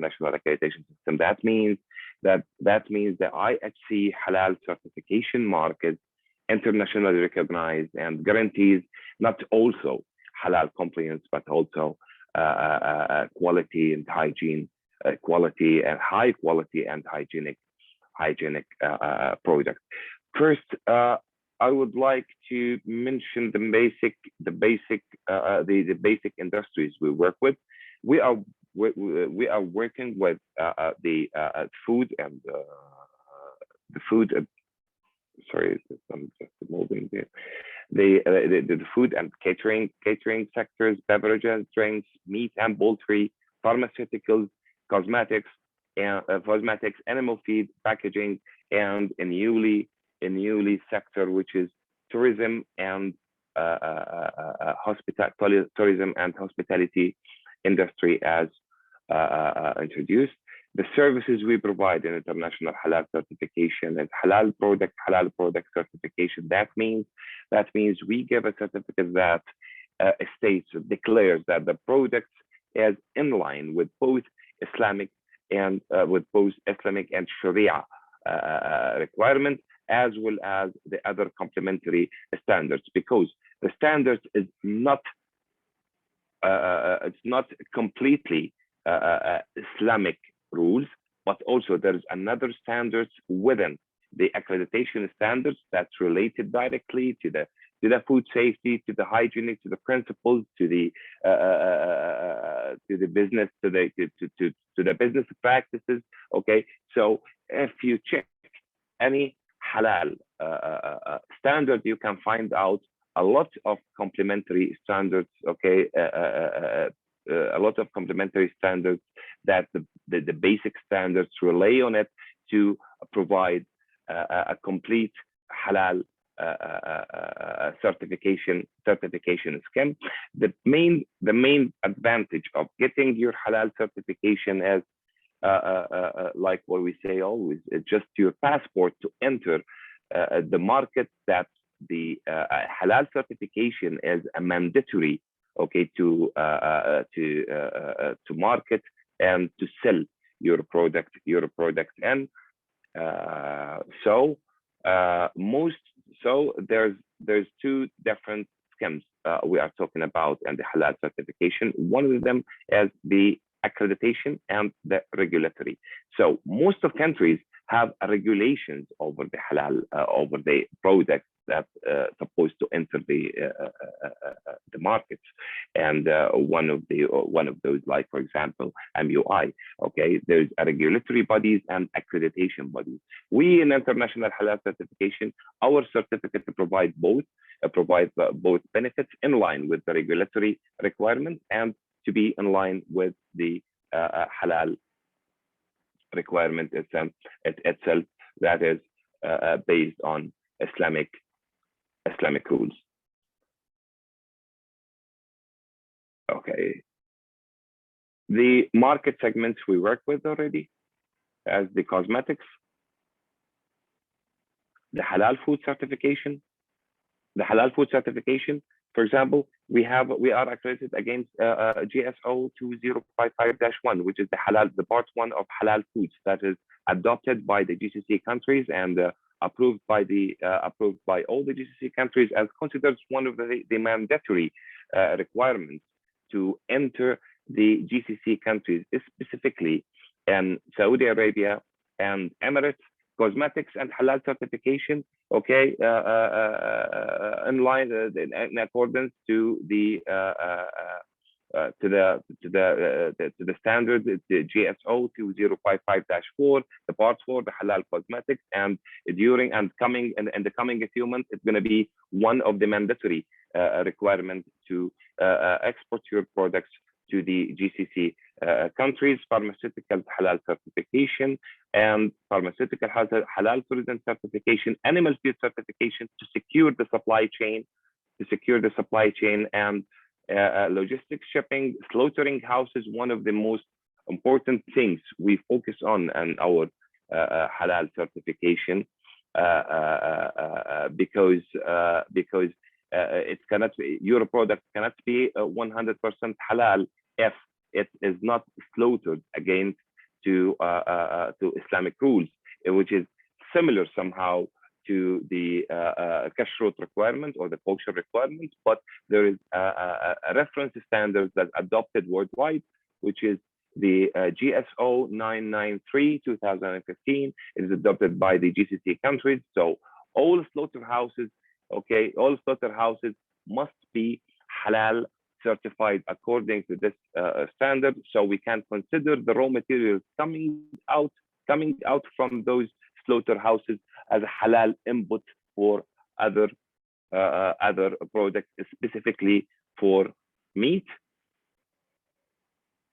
National Accreditation System. That means the IHC halal certification market internationally recognized and guarantees not also halal compliance, but also quality and hygiene, quality and high quality and hygienic products. First, I would like to mention the basic industries we work with. We are working with the food and the food. Sorry, I'm just moving there. The food and catering sectors, beverages, drinks, meat and poultry, pharmaceuticals, cosmetics, animal feed, packaging, and a newly sector which is tourism and tourism and hospitality industry as introduced. The services we provide in international halal certification and halal product certification. That means we give a certificate that states, declares that the product is in line with both Islamic and Sharia requirements, as well as the other complementary standards, because the standards is not it's not completely Islamic rules, but also there is another standards within the accreditation standards that's related directly to the food safety, to the hygienic, to the principles, to the business, to the business practices. Okay, so if you check any halal standard, you can find out a lot of complementary standards. Okay, a lot of complementary standards that the basic standards rely on it to provide a complete halal certification scheme. The main advantage of getting your halal certification is like what we say always, it's just your passport to enter the market. That the halal certification is a mandatory, okay, to market and to sell your product in. So there's two different schemes we are talking about in the halal certification. One of them is the accreditation and the regulatory. So most of countries have regulations over the halal, over the products that supposed to enter the markets, and one of those, like for example, MUI. Okay, there's a regulatory bodies and accreditation bodies. We in international halal certification, our certificate provide both benefits in line with the regulatory requirements and to be in line with the halal requirement itself, that is based on Islamic rules. Okay. The market segments we work with already as the cosmetics, the halal food certification. The halal food certification, for example, we are accredited against GSO 2055-1, which is the part 1 of halal foods that is adopted by the GCC countries and approved by all the GCC countries as considered one of the mandatory requirements to enter the GCC countries, specifically in Saudi Arabia and Emirates. Cosmetics and halal certification, okay, in line in accordance to the standard, the GSO 2055-4, the part 4, the halal cosmetics, and during and coming in the coming few months, it's going to be one of the mandatory requirements to export your products to the GCC countries. Pharmaceutical halal certification and pharmaceutical halal tourism certification, animal feed certification to secure the supply chain, and logistics, shipping, slaughtering houses. One of the most important things we focus on in our halal certification because it cannot be, your product cannot be 100% halal if it is not slaughtered against to Islamic rules, which is similar somehow to the kashrut requirement or the kosher requirement, but there is a reference standard that's adopted worldwide, which is the GSO 993-2015. It is adopted by the GCC countries. So all slaughterhouses, okay, all slaughterhouses must be halal certified according to this standard. So we can consider the raw materials coming out from those slaughterhouses as a halal input for other products, specifically for meat.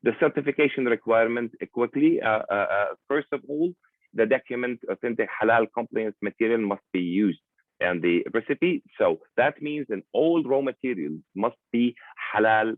The certification requirement quickly. First of all, the document authentic halal compliance material must be used and the recipe. So that means that all raw materials must be halal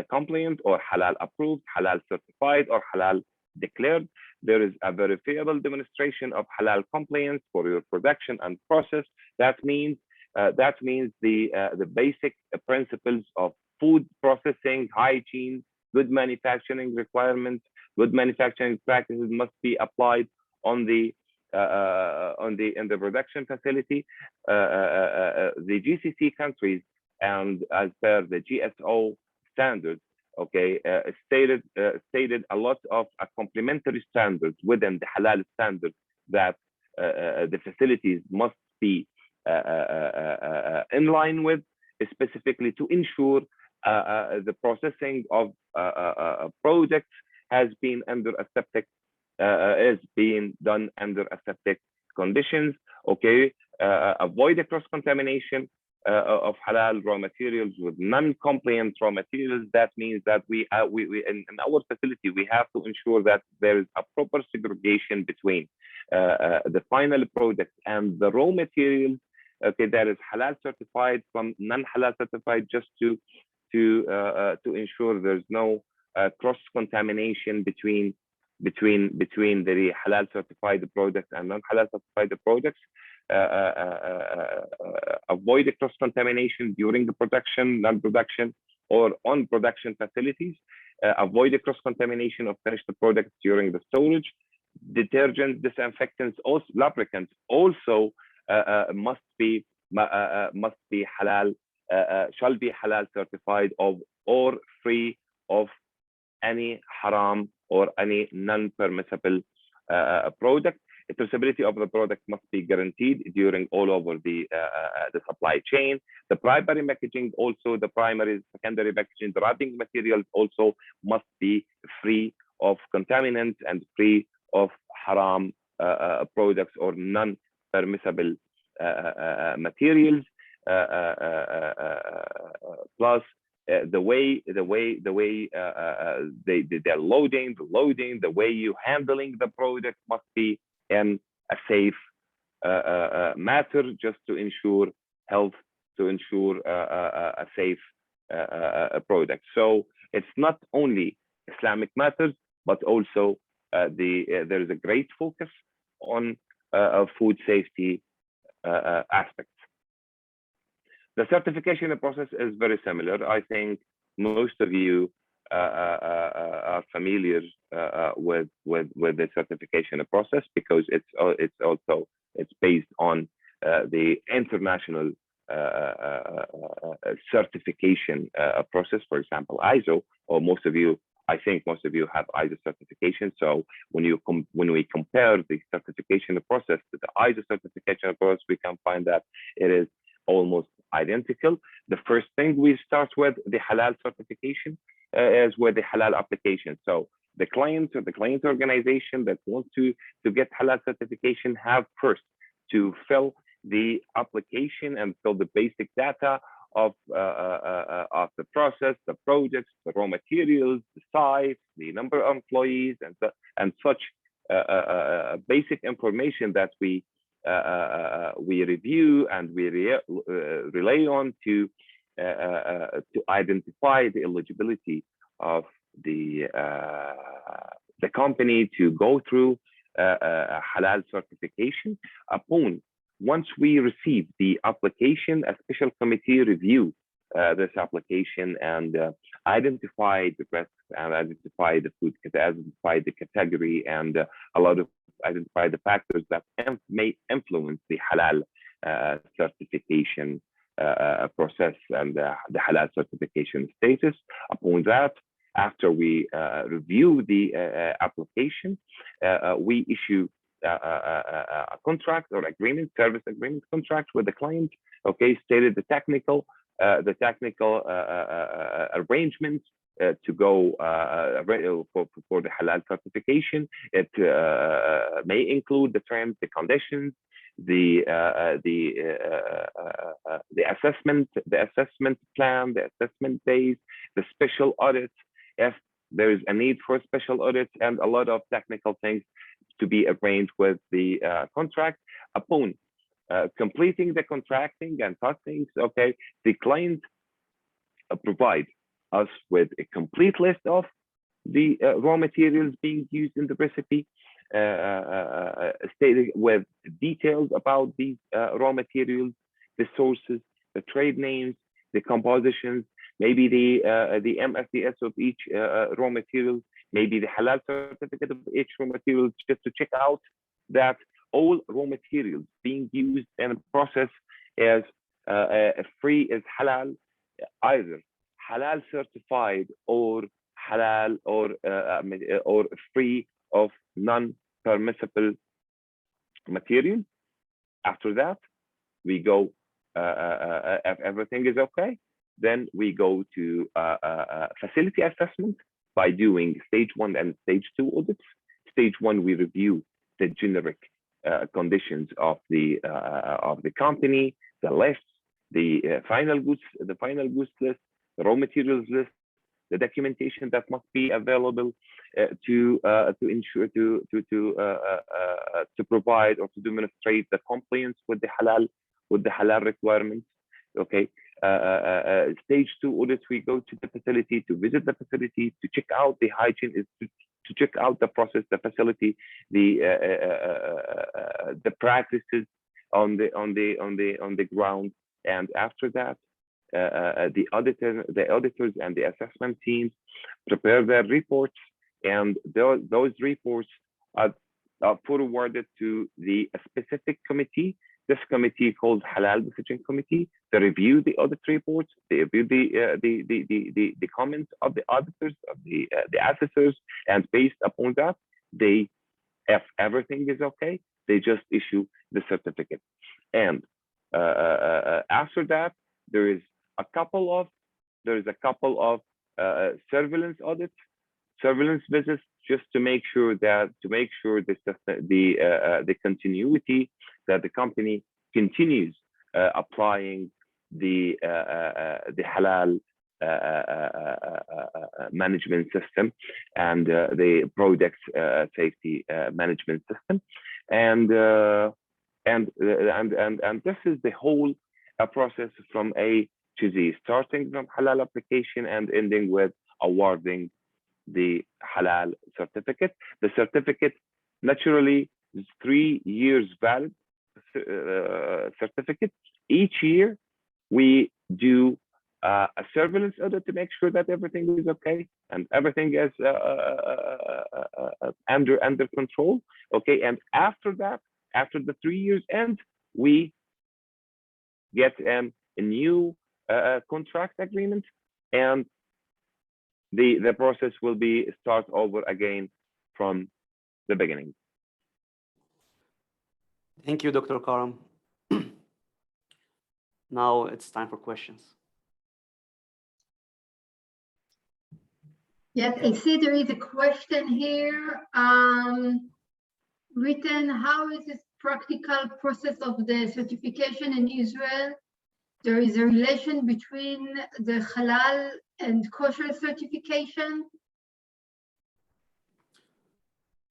compliant or halal approved, halal certified, or halal declared. There is a verifiable demonstration of halal compliance for your production and process. That means the basic principles of food processing, hygiene, good manufacturing requirements, good manufacturing practices must be applied in the production facility. The GCC countries, and as per the GSO standards, okay, stated a lot of complementary standards within the halal standards that the facilities must be in line with, specifically to ensure the processing of products has been under aseptic, is being done under aseptic conditions. Okay, avoid the cross-contamination of halal raw materials with non-compliant raw materials. That means that we in our facility we have to ensure that there is a proper segregation between the final product and the raw materials. Okay, that is halal certified from non-halal certified, just to ensure there's no cross-contamination between the halal certified products and non-halal certified products. Avoid the cross-contamination during the production, non-production. or on production facilities. Avoid the cross-contamination of finished products during the storage. Detergents, disinfectants, also lubricants also must be halal, shall be halal certified or free of any haram or any non-permissible product. The traceability of the product must be guaranteed during all over the supply chain. The primary packaging, also the primary, secondary packaging, the wrapping materials also must be free of contaminants and free of haram products or non-permissible materials. Plus, the way they're loading, the way you handling the product must be in a safe matter, just to ensure health, to ensure a safe product. So it's not only Islamic matters, but also there is a great focus on food safety aspects. The certification process is very similar. I think most of you are familiar with the certification process, because it's based on the international certification process. For example, ISO, or I think most of you have ISO certification. So when we compare the certification process to the ISO certification process, we can find that it is almost identical. The first thing we start with, the halal certification, is with the halal application. So the client or the client organization that wants to get halal certification have first to fill the application and fill the basic data of the process, the projects, the raw materials, the size, the number of employees, and such basic information that we review and we rely on to identify the eligibility of the company to go through halal certification. Once we receive the application, a special committee review this application and identify the risks and identify the food, identify the category, and identify the factors that may influence the halal certification process and the halal certification status. Upon that, after we review the application, we issue a contract or agreement, service agreement contract with the client. Okay, stated the technical arrangements to go for the halal certification. It may include the terms, the conditions, the assessment plan, the assessment base, the special audits, if there is a need for special audits, and a lot of technical things to be arranged with the contract. Upon completing the contracting and costings, okay, the client provide us with a complete list of the raw materials being used in the recipe, stated with details about these raw materials, the sources, the trade names, the compositions, maybe the MSDS of each raw material, maybe the halal certificate of each raw material, just to check out that all raw materials being used in the process is free, is halal, either halal certified or halal or free of non-permissible material. After that, we go, if everything is okay, then we go to facility assessment by doing stage 1 and stage 2 audits. Stage 1, we review the generic conditions of the company, the lists, the final goods list, the raw materials list, the documentation that must be available to ensure to provide or to demonstrate the compliance with the halal requirements. Okay. Stage 2 audits, we go to the facility, to visit the facility, to check out the hygiene, to check out the process, the facility, the practices on the ground. And after that, the auditors and the assessment teams prepare their reports, and those reports are forwarded to the specific committee. This committee called Halal Decision Committee. They review the audit reports, they review the comments of the auditors, of the assessors, and based upon that, if everything is okay, they just issue the certificate. And after that, there is a couple of surveillance audits, surveillance visits, just to make sure the continuity, that the company continues applying the halal management system and the product safety management system, and this is the whole process from A to Z, starting from halal application and ending with awarding the halal certificate. The certificate naturally is 3 years valid certificate. Each year we do a surveillance audit to make sure that everything is okay and everything is under control. Okay, and after that, after the 3 years end, we get a new contract agreement, and the process will be start over again from the beginning. Thank you, Dr. Kaaram. Now it's time for questions. Yes, I see there is a question here. Written, how is this practical process of the certification in Israel? There is a relation between the halal and kosher certification?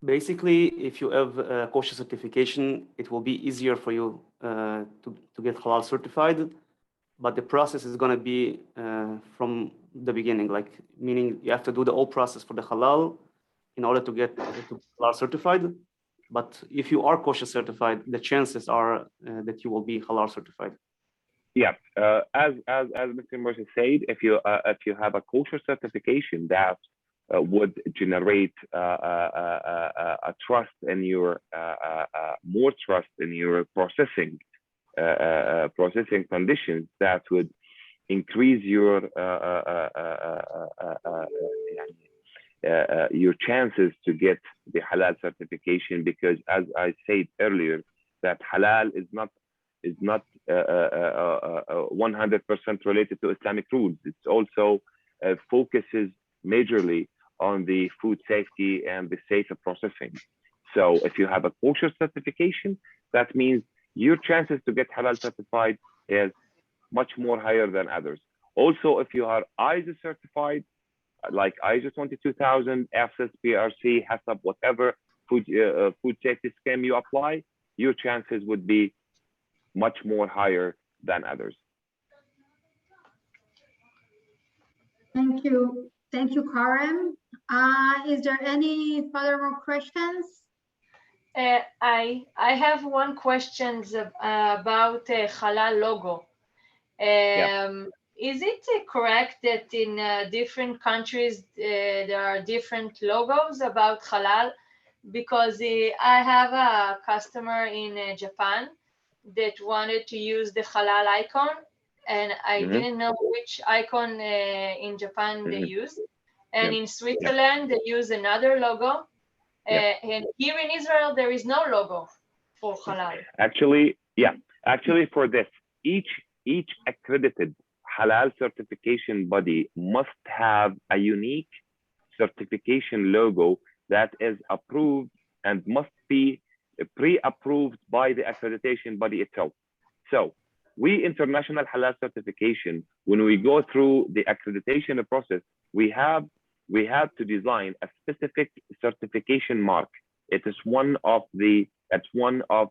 Basically, if you have a kosher certification, it will be easier for you to get halal certified, but the process is going to be from the beginning, like meaning you have to do the whole process for the halal in order to get halal certified. But if you are kosher certified, the chances are that you will be halal certified. Yeah, as Mr. Mursi said, if you have a kosher certification, that would generate a trust in your more trust in your processing conditions, that would increase your chances to get the halal certification, because as I said earlier, that halal is not 100% related to Islamic rules. It also focuses majorly on the food safety and the safer processing. So if you have a kosher certification, that means your chances to get halal certified is much more higher than others. Also, if you are ISO certified, like ISO 22000, FSS, PRC, HACCP, whatever food safety scheme you apply, your chances would be much more higher than others. Thank you. Thank you, Kaaram. Is there any further more questions? I have one question about halal logo. Is it correct that in different countries there are different logos about halal? Because I have a customer in Japan that wanted to use the halal icon, and I didn't know which icon in Japan they use. And in Switzerland, they use another logo. And here in Israel, there is no logo for halal. Actually for this, each accredited halal certification body must have a unique certification logo that is approved and must be pre-approved by the accreditation body itself. So we international halal certification, when we go through the accreditation process, we have to design a specific certification mark. It is one of the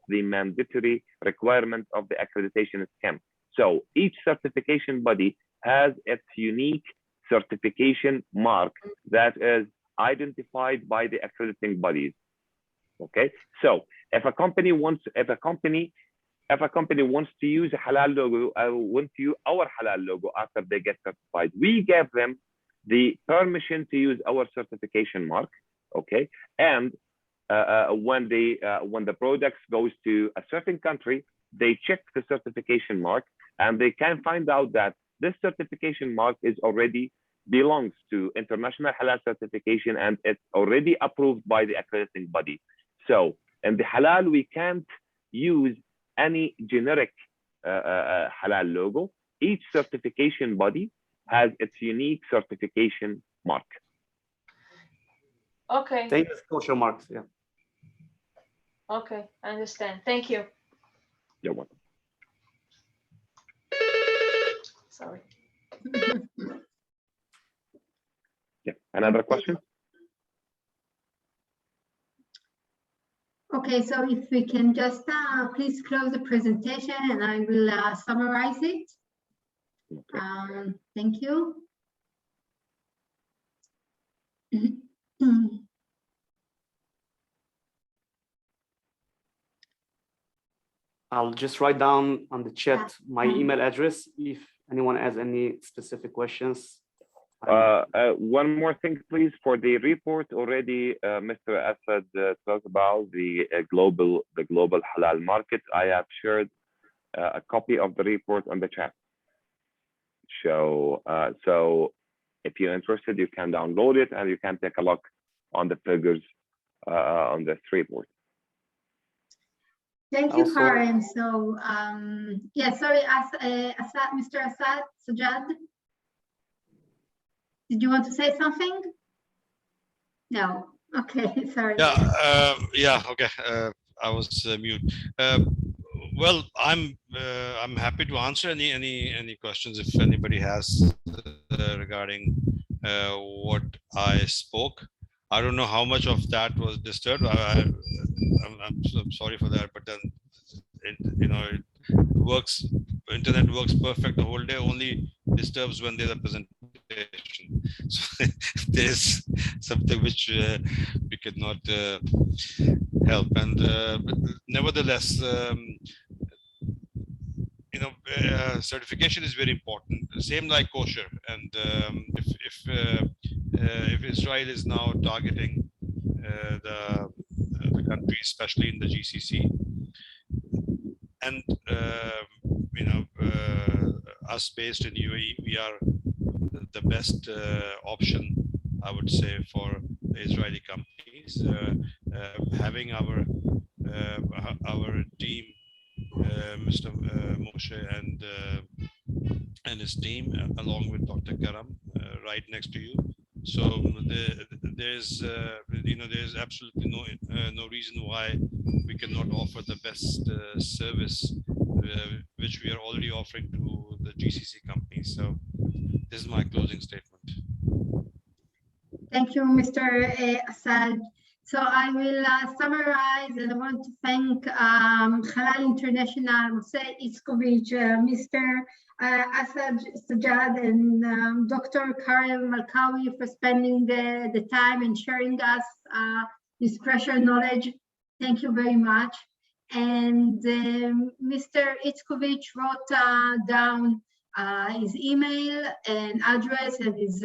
mandatory requirements of the accreditation scheme. So each certification body has its unique certification mark that is identified by the accrediting bodies. Okay, so if a company if a company wants to use a halal logo, want to use our halal logo after they get certified, we give them the permission to use our certification mark, okay? And when the product goes to a certain country, they check the certification mark and they can find out that this certification mark is already belongs to international halal certification and it's already approved by the accrediting body. So in the halal, we can't use any generic halal logo. Each certification body has its unique certification mark. Okay. Same as kosher marks, yeah. Okay, I understand. Thank you. You're welcome. Sorry. Yeah. Another question? Okay, so if we can just please close the presentation and I will summarize it. Okay. Thank you. I'll just write down on the chat my email address if anyone has any specific questions. One more thing, please. For the report already, Mr. Asad talked about the global halal market. I have shared a copy of the report on the chat. So if you're interested, you can download it and you can take a look on the figures on this report. Thank you, Kaaram. So, yeah, sorry, Asad, Mr. Asad, Saaجاad. Did you want to say something? No. Okay, sorry. Yeah. Okay. I was mute. Well, I'm happy to answer any questions if anybody has regarding what I spoke. I don't know how much of that was disturbed. I'm sorry for that, but then it works. Internet works perfect the whole day. Only disturbs when there's a presentation. So there's something which we cannot help. And but nevertheless, certification is very important. Same like kosher. And if Israel is now targeting the country, especially in the GCC, and us based in UAE, we are the best option, I would say, for the Israeli companies. Having our team, Mr. Moshe and his team, along with Dr. Kaaram, right next to you. So there's absolutely no reason why we cannot offer the best service which we are already offering to the GCC companies. So this is my closing statement. Thank you, Mr. Asad. So I will summarize, and I want to thank Halal International, Moshe Itzkowitz, Mr. Asad Saaجاad, and Dr. Kaaram Maelkaoui for spending the time and sharing us this precious knowledge. Thank you very much. And Mr. Itzkowitz wrote down his email and address and his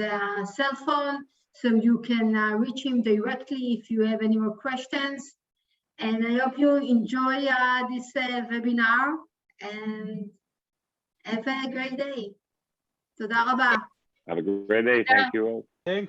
cell phone, so you can reach him directly if you have any more questions. And I hope you enjoy this webinar and have a great day. Toda rabba. Have a great day. Thank you all. Thank